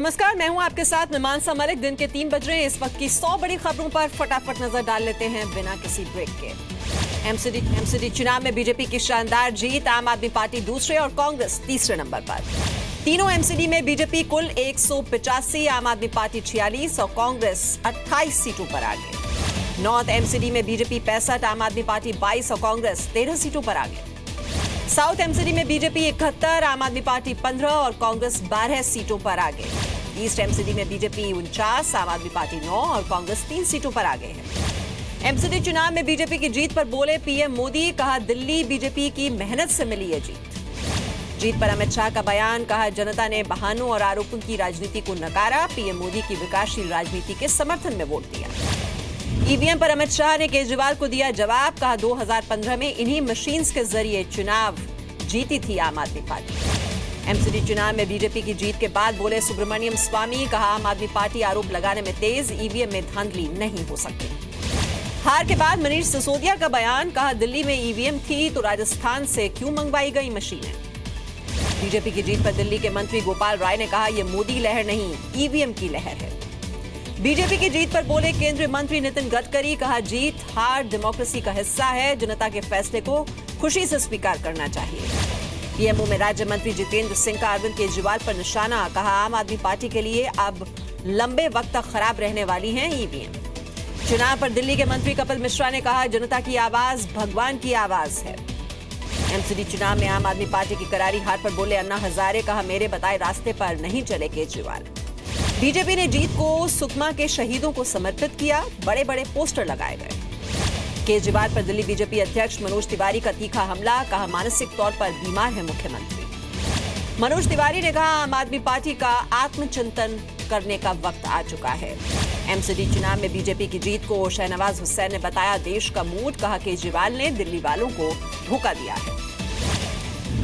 नमस्कार, मैं हूं आपके साथ मीमांसा मलिक। दिन के 3 बज रहे हैं। इस वक्त की 100 बड़ी खबरों पर फटाफट नजर डाल लेते हैं बिना किसी ब्रेक के। एमसीडी चुनाव में बीजेपी की शानदार जीत, आम आदमी पार्टी दूसरे और कांग्रेस तीसरे नंबर पर। तीनों एमसीडी में बीजेपी कुल 185, आम आदमी पार्टी 46 और कांग्रेस 28 सीटों पर आगे। नॉर्थ एमसीडी में बीजेपी 65, आम आदमी पार्टी 22 और कांग्रेस 13 सीटों पर आगे। साउथ एमसीडी में बीजेपी 71, आम आदमी पार्टी 15 और कांग्रेस 12 सीटों पर आगे। ईस्ट एमसीडी में बीजेपी 49, आम आदमी पार्टी 9 और कांग्रेस 3 सीटों पर आगे है। एमसीडी चुनाव में बीजेपी की जीत पर बोले पीएम मोदी, कहा दिल्ली बीजेपी की मेहनत से मिली है जीत पर अमित शाह का बयान, कहा जनता ने बहानों और आरोपों की राजनीति को नकारा, पीएम मोदी की विकासशील राजनीति के समर्थन में वोट दिया। ईवीएम पर अमित शाह ने केजरीवाल को दिया जवाब, कहा 2015 में इन्हीं मशीन्स के जरिए चुनाव जीती थी आम आदमी पार्टी। एमसीडी चुनाव में बीजेपी की जीत के बाद बोले सुब्रमण्यम स्वामी, कहा आम आदमी पार्टी आरोप लगाने में तेज, ईवीएम में धांधली नहीं हो सकती। हार के बाद मनीष सिसोदिया का बयान, कहा दिल्ली में ईवीएम थी तो राजस्थान से क्यों मंगवाई गई मशीनें। बीजेपी की जीत पर दिल्ली के मंत्री गोपाल राय ने कहा यह मोदी लहर नहीं, ईवीएम की लहर है। बीजेपी की जीत पर बोले केंद्रीय मंत्री नितिन गडकरी, कहा जीत हार डेमोक्रेसी का हिस्सा है, जनता के फैसले को खुशी से स्वीकार करना चाहिए। पीएमओ में राज्य मंत्री जितेंद्र सिंह का अरविंद केजरीवाल पर निशाना, कहा आम आदमी पार्टी के लिए अब लंबे वक्त तक खराब रहने वाली है ईवीएम। चुनाव पर दिल्ली के मंत्री कपिल मिश्रा ने कहा जनता की आवाज भगवान की आवाज है। एमसीडी चुनाव में आम आदमी पार्टी की करारी हार पर बोले अन्ना हजारे, कहा मेरे बताए रास्ते पर नहीं चले केजरीवाल। बीजेपी ने जीत को सुकमा के शहीदों को समर्पित किया, बड़े बड़े पोस्टर लगाए गए। केजरीवाल पर दिल्ली बीजेपी अध्यक्ष मनोज तिवारी का तीखा हमला, कहा मानसिक तौर पर बीमार है मुख्यमंत्री। मनोज तिवारी ने कहा आम आदमी पार्टी का आत्मचिंतन करने का वक्त आ चुका है। एमसीडी चुनाव में बीजेपी की जीत को शहनवाज हुसैन ने बताया देश का मूड, कहा केजरीवाल ने दिल्ली वालों को धोखा दिया है।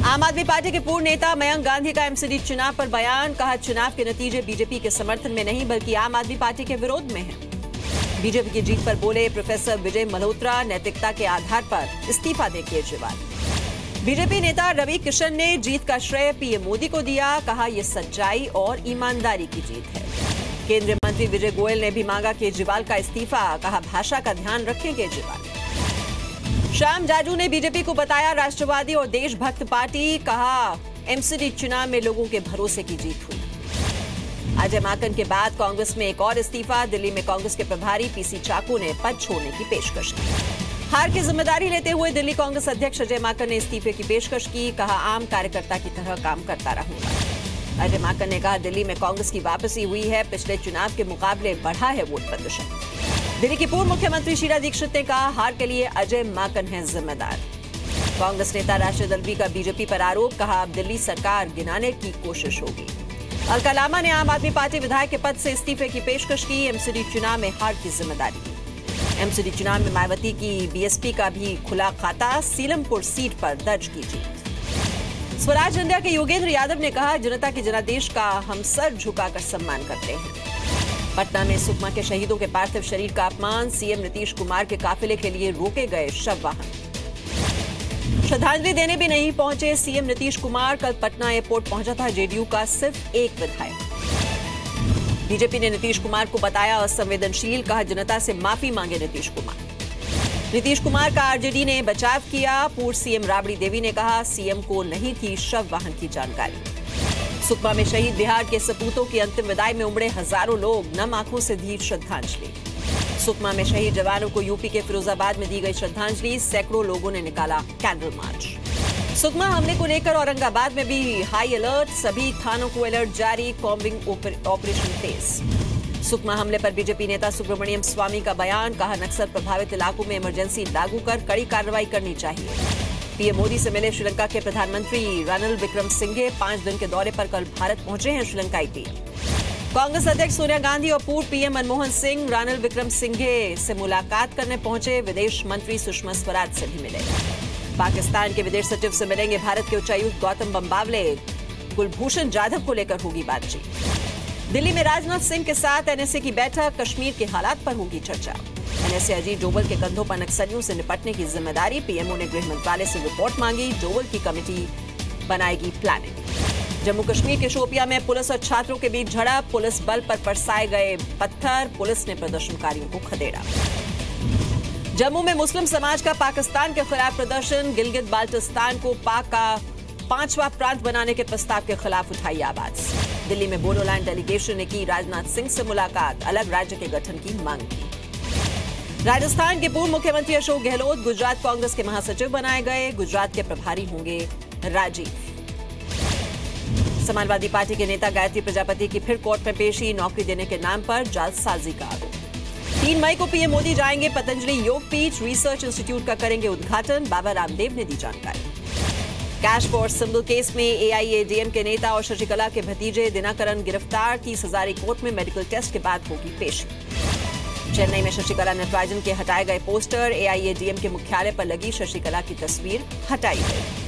आम आदमी पार्टी के पूर्व नेता मयंक गांधी का एमसीडी चुनाव पर बयान, कहा चुनाव के नतीजे बीजेपी के समर्थन में नहीं बल्कि आम आदमी पार्टी के विरोध में हैं। बीजेपी की जीत पर बोले प्रोफेसर विजय मल्होत्रा, नैतिकता के आधार पर इस्तीफा दे केजरीवाल। बीजेपी नेता रवि किशन ने जीत का श्रेय पीएम मोदी को दिया, कहा यह सच्चाई और ईमानदारी की जीत है। केंद्रीय मंत्री विजय गोयल ने भी मांगा केजरीवाल का इस्तीफा, कहा भाषा का ध्यान रखें केजरीवाल। श्याम जाजू ने बीजेपी को बताया राष्ट्रवादी और देशभक्त पार्टी, कहा एमसीडी चुनाव में लोगों के भरोसे की जीत हुई। अजय माकन के बाद कांग्रेस में एक और इस्तीफा, दिल्ली में कांग्रेस के प्रभारी पीसी चाकू ने पद छोड़ने की पेशकश की। हार की जिम्मेदारी लेते हुए दिल्ली कांग्रेस अध्यक्ष अजय माकन ने इस्तीफे की पेशकश की, कहा आम कार्यकर्ता की तरह काम करता रहूंगा। अजय माकन ने कहा दिल्ली में कांग्रेस की वापसी हुई है, पिछले चुनाव के मुकाबले बढ़ा है वोट प्रतिशत। दिल्ली की पूर्व मुख्यमंत्री शीला दीक्षित ने कहा हार के लिए अजय माकन है जिम्मेदार। कांग्रेस नेता राशिद अल्वी का बीजेपी पर आरोप, कहा अब दिल्ली सरकार गिनाने की कोशिश होगी। अलका लामा ने आम आदमी पार्टी विधायक के पद से इस्तीफे की पेशकश की, एमसीडी चुनाव में हार की जिम्मेदारी ली। एमसीडी चुनाव में मायावती की बीएसपी का भी खुला खाता, सीलमपुर सीट पर दर्ज की जीत। स्वराज इंडिया के योगेंद्र यादव ने कहा जनता की जनादेश का हम सर झुकाकर सम्मान करते हैं। पटना में सुकमा के शहीदों के पार्थिव शरीर का अपमान, सीएम नीतीश कुमार के काफिले के लिए रोके गए शव वाहन। श्रद्धांजलि देने भी नहीं पहुंचे सीएम नीतीश कुमार, कल पटना एयरपोर्ट पहुंचा था जेडीयू का सिर्फ एक विधायक। बीजेपी ने नीतीश कुमार को बताया असंवेदनशील, कहा जनता से माफी मांगे नीतीश कुमार। नीतीश कुमार का आरजेडी ने बचाव किया, पूर्व सीएम राबड़ी देवी ने कहा सीएम को नहीं थी शव वाहन की जानकारी। सुकमा में शहीद बिहार के सपूतों की अंतिम विदाई में उमड़े हजारों लोग, नम आंखों से दी श्रद्धांजलि। सुकमा में शहीद जवानों को यूपी के फिरोजाबाद में दी गई श्रद्धांजलि, सैकड़ों लोगों ने निकाला कैंडल मार्च। सुकमा हमले को लेकर औरंगाबाद में भी हाई अलर्ट, सभी थानों को अलर्ट जारी, कॉम्बिंग ऑपरेशन तेज। सुकमा हमले पर बीजेपी नेता सुब्रमण्यम स्वामी का बयान, कहा नक्सल प्रभावित इलाकों में इमरजेंसी लागू कर कड़ी कार्रवाई करनी चाहिए। पीएम मोदी से मिले श्रीलंका के प्रधानमंत्री रानिल विक्रमसिंघे, 5 दिन के दौरे पर कल भारत पहुंचे हैं श्रीलंकाई टीम। कांग्रेस अध्यक्ष सोनिया गांधी और पूर्व पीएम मनमोहन सिंह रानिल विक्रमसिंघे से मुलाकात करने पहुंचे, विदेश मंत्री सुषमा स्वराज से भी मिले। पाकिस्तान के विदेश सचिव से मिलेंगे भारत के उच्चायुक्त गौतम बम्बावले, कुलभूषण जाधव को लेकर होगी बातचीत। दिल्ली में राजनाथ सिंह के साथ एनएसए की बैठक, कश्मीर के हालात पर होगी चर्चा। एनएसए अजीत डोभाल के कंधों पर नक्सलियों से निपटने की जिम्मेदारी, पीएमओ ने गृह मंत्रालय से रिपोर्ट मांगी, डोभाल की कमेटी बनाएगी प्लानिंग। जम्मू कश्मीर के शोपिया में पुलिस और छात्रों के बीच झड़प, पुलिस बल पर बरसाए गए पत्थर, पुलिस ने प्रदर्शनकारियों को खदेड़ा। जम्मू में मुस्लिम समाज का पाकिस्तान के खिलाफ प्रदर्शन, गिलगित बाल्टिस्तान को पाक का 5वां प्रांत बनाने के प्रस्ताव के खिलाफ उठाई आवाज। दिल्ली में बोडोलैंड डेलीगेशन ने की राजनाथ सिंह से मुलाकात, अलग राज्य के गठन की मांग की। राजस्थान के पूर्व मुख्यमंत्री अशोक गहलोत गुजरात कांग्रेस के महासचिव बनाए गए, गुजरात के प्रभारी होंगे राजीव। समाजवादी पार्टी के नेता गायत्री प्रजापति की फिर कोर्ट में पेशी, नौकरी देने के नाम पर जालसाजी का आरोप। 3 मई को पीएम मोदी जाएंगे पतंजलि योगपीठ, रिसर्च इंस्टीट्यूट का करेंगे उद्घाटन, बाबा रामदेव ने दी जानकारी। कैश फॉर सिंबल केस में एआईएडीएम के नेता और शशिकला के भतीजे दिनाकरन गिरफ्तार, 30,000 कोर्ट में मेडिकल टेस्ट के बाद होगी पेशी। चेन्नई में शशिकला नटराजन के हटाए गए पोस्टर, एआईएडीएम के मुख्यालय पर लगी शशिकला की तस्वीर हटाई गई।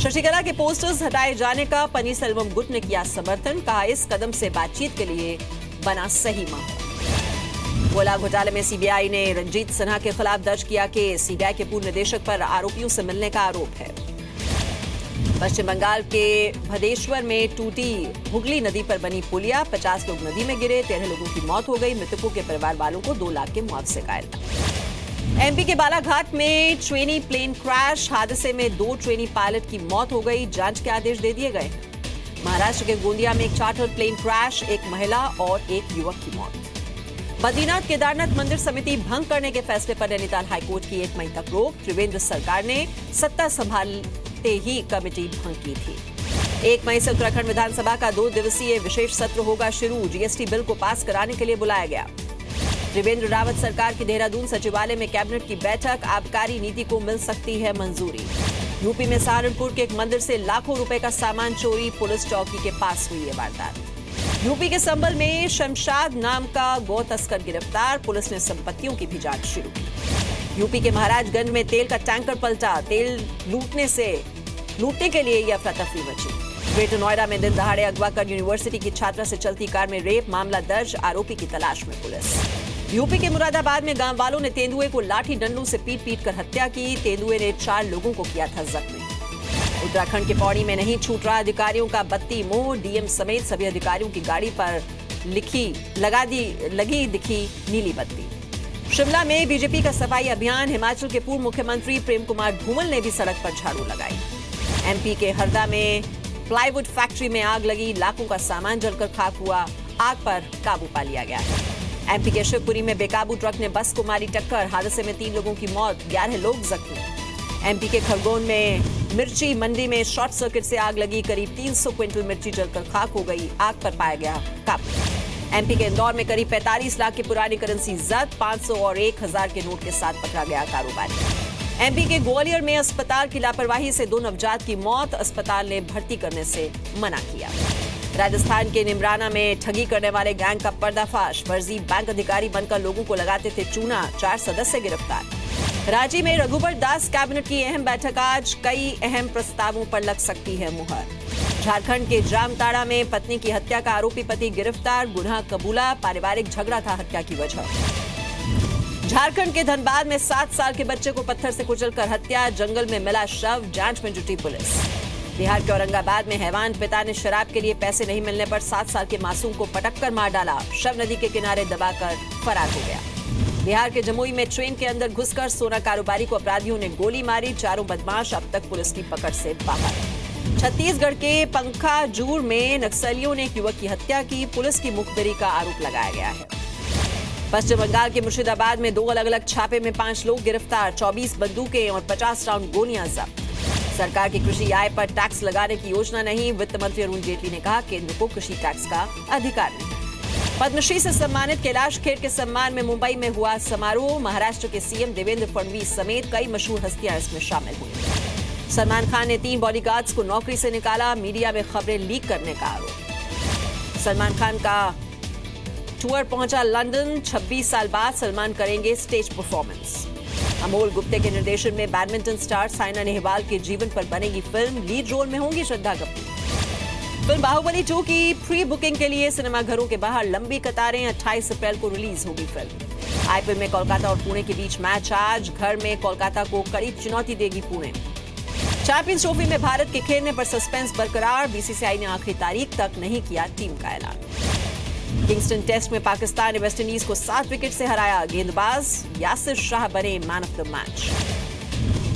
शशिकला के पोस्टर्स हटाए जाने का पनीरसेल्वम गुट ने किया समर्थन, कहा इस कदम से बातचीत के लिए बना सही माहौल। गोला घोटाले में सीबीआई ने रंजीत सिन्हा के खिलाफ दर्ज किया केस, सीबीआई के पूर्व निदेशक पर आरोपियों से मिलने का आरोप है। पश्चिम बंगाल के भदेश्वर में टूटी हुगली नदी पर बनी पुलिया, 50 लोग नदी में गिरे, 13 लोगों की मौत हो गई, मृतकों के परिवार वालों को 2 लाख के मुआवजे का ऐलान। एमपी के बालाघाट में ट्रेनी प्लेन क्रैश, हादसे में 2 ट्रेनी पायलट की मौत हो गई, जांच के आदेश दे दिए गए। महाराष्ट्र के गोंदिया में एक चार्टर प्लेन क्रैश, एक महिला और एक युवक की मौत। बद्रीनाथ केदारनाथ मंदिर समिति भंग करने के फैसले पर नैनीताल हाईकोर्ट की 1 मई तक रोक, त्रिवेंद्र सरकार ने सत्ता संभालते ही कमेटी भंग की थी। 1 मई से उत्तराखंड विधानसभा का 2 दिवसीय विशेष सत्र होगा शुरू, जीएसटी बिल को पास कराने के लिए बुलाया गया। त्रिवेंद्र रावत सरकार की देहरादून सचिवालय में कैबिनेट की बैठक, आबकारी नीति को मिल सकती है मंजूरी। यूपी में सहारनपुर के एक मंदिर से लाखों रुपए का सामान चोरी, पुलिस चौकी के पास हुई ये वारदात। यूपी के संभल में शमशाद नाम का गौ तस्कर गिरफ्तार, पुलिस ने संपत्तियों की भी जांच शुरू की। यूपी के महाराजगंज में तेल का टैंकर पलटा, तेल लूटने के लिए यह अफरा-तफरी मची। ग्रेटर नोएडा में दिन दहाड़े अगवा कर यूनिवर्सिटी की छात्रा से चलती कार में रेप, मामला दर्ज, आरोपी की तलाश में पुलिस। यूपी के मुरादाबाद में गांव वालों ने तेंदुए को लाठी डंडों से पीट कर हत्या की, तेंदुए ने 4 लोगों को किया था जख्मी। उत्तराखंड के पौड़ी में नहीं छूट रहा अधिकारियों का बत्ती मोह, डीएम समेत सभी अधिकारियों की गाड़ी पर लगी दिखी नीली बत्ती। शिमला में बीजेपी का सफाई अभियान, हिमाचल के पूर्व मुख्यमंत्री प्रेम कुमार धूमल ने भी सड़क पर झाड़ू लगाई। एमपी के हरदा में प्लाईवुड फैक्ट्री में आग लगी, लाखों का सामान जलकर खाक हुआ, आग पर काबू पा लिया गया। एमपी के शिवपुरी में बेकाबू ट्रक ने बस को मारी टक्कर, हादसे में 3 लोगों की मौत, 11 लोग जख्मी। एमपी के खरगोन में मिर्ची मंडी में शॉर्ट सर्किट से आग लगी, करीब 300 क्विंटल मिर्ची जलकर खाक हो गई, आग पर पाया गया काबू। एमपी के इंदौर में करीब 45 लाख की पुरानी करेंसी जब्त, 500 और 1000 के नोट के साथ पकड़ा गया कारोबारी। एमपी के ग्वालियर में अस्पताल की लापरवाही से 2 नवजात की मौत, अस्पताल ने भर्ती करने से मना किया। राजस्थान के निमराना में ठगी करने वाले गैंग का पर्दाफाश, फर्जी बैंक अधिकारी बनकर लोगों को लगाते थे चूना, 4 सदस्य गिरफ्तार। रांची में रघुबर दास कैबिनेट की अहम बैठक आज, कई अहम प्रस्तावों पर लग सकती है मुहर। झारखंड के जामताड़ा में पत्नी की हत्या का आरोपी पति गिरफ्तार, गुनाह कबूला, पारिवारिक झगड़ा था हत्या की वजह। झारखंड के धनबाद में 7 साल के बच्चे को पत्थर से कुचलकर हत्या, जंगल में मिला शव, जांच में जुटी पुलिस। बिहार के औरंगाबाद में हैवान पिता ने शराब के लिए पैसे नहीं मिलने पर 7 साल के मासूम को पटककर मार डाला, शव नदी के किनारे दबाकर फरार हो गया। बिहार के जमुई में ट्रेन के अंदर घुसकर सोना कारोबारी को अपराधियों ने गोली मारी, 4 बदमाश अब तक पुलिस की पकड़ से बाहर। छत्तीसगढ़ के पंखाजूर में नक्सलियों ने एक युवक की हत्या की, पुलिस की मुखबिरी का आरोप लगाया गया है। पश्चिम बंगाल के मुर्शिदाबाद में 2 अलग-अलग छापे में 5 लोग गिरफ्तार, 24 बंदूकें और 50 राउंड गोलियां जब्त। सरकार की कृषि आय पर टैक्स लगाने की योजना नहीं, वित्त मंत्री अरुण जेटली ने कहा केंद्र को कृषि टैक्स का अधिकार नहीं। पद्मश्री से सम्मानित कैलाश खेर के सम्मान में मुंबई में हुआ समारोह, महाराष्ट्र के सीएम देवेंद्र फडणवीस समेत कई मशहूर हस्तियां इसमें शामिल हुई। सलमान खान ने 3 बॉडीगार्ड्स को नौकरी से निकाला, मीडिया में खबरें लीक करने का आरोप। सलमान खान का टूर पहुंचा लंदन, 26 साल बाद सलमान करेंगे स्टेज परफॉर्मेंस। अमोल गुप्ते के निर्देशन में बैडमिंटन स्टार साइना नेहवाल के जीवन पर बनेगी फिल्म, लीड रोल में होंगी श्रद्धा कपूर। फिल्म बाहुबली 2 की प्री बुकिंग के लिए सिनेमाघरों के बाहर लंबी कतारें, 28 अप्रैल को रिलीज होगी फिल्म। आईपीएल में कोलकाता और पुणे के बीच मैच आज, घर में कोलकाता को कड़ी चुनौती देगी पुणे। चैंपियंस ट्रॉफी में भारत के खेलने पर सस्पेंस बरकरार, बीसीसीआई ने आखिरी तारीख तक नहीं किया टीम का ऐलान। किंगस्टन टेस्ट में पाकिस्तान ने वेस्टइंडीज को 7 विकेट से हराया, गेंदबाज यासिर शाह बने man of the match.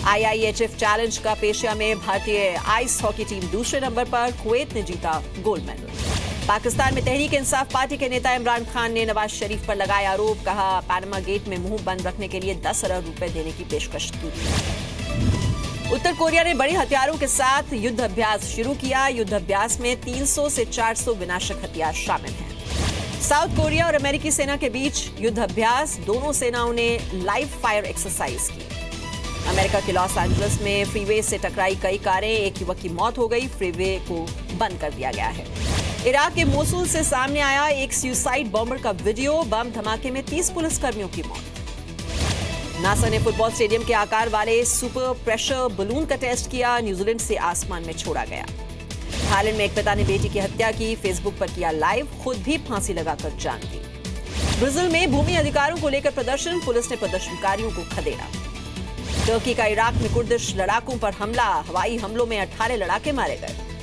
IIHF challenge cup Asia में भारतीय आइस हॉकी टीम दूसरे नंबर पर, कुवैत ने जीता गोल्ड मेडल। पाकिस्तान में तहरीक इंसाफ पार्टी के नेता इमरान खान ने नवाज शरीफ पर लगाया आरोप, कहा पैनामा गेट में मुंह बंद रखने के लिए 10 अरब रुपए देने की पेशकश की। उत्तर कोरिया ने बड़े हथियारों के साथ युद्ध अभ्यास शुरू किया, युद्ध अभ्यास में 300 से 400 विनाशक हथियार शामिल हैं। साउथ कोरिया और अमेरिकी सेना के बीच युद्ध अभ्यास, दोनों सेनाओं ने लाइव फायर एक्सरसाइज की। अमेरिका के लॉस एंजलिस में फ्रीवे से टकराई कई कारें, एक युवक की मौत हो गई, फ्रीवे को बंद कर दिया गया है। इराक के मोसुल से सामने आया एक सुसाइड बॉम्बर का वीडियो, बम धमाके में 30 पुलिसकर्मियों की मौत। नासा ने फुटबॉल स्टेडियम के आकार वाले सुपर प्रेशर बलून का टेस्ट किया, न्यूजीलैंड से आसमान में छोड़ा गया। थाईलैंड में एक पिता ने बेटी की हत्या की, फेसबुक पर किया लाइव, खुद भी फांसी लगाकर जान दी। ब्राजील में भूमि अधिकारों को लेकर प्रदर्शन, पुलिस ने प्रदर्शनकारियों को खदेड़ा। तुर्की का इराक में कुर्दिश लड़ाकों पर हमला, हवाई हमलों में 18 लड़ाके मारे गए।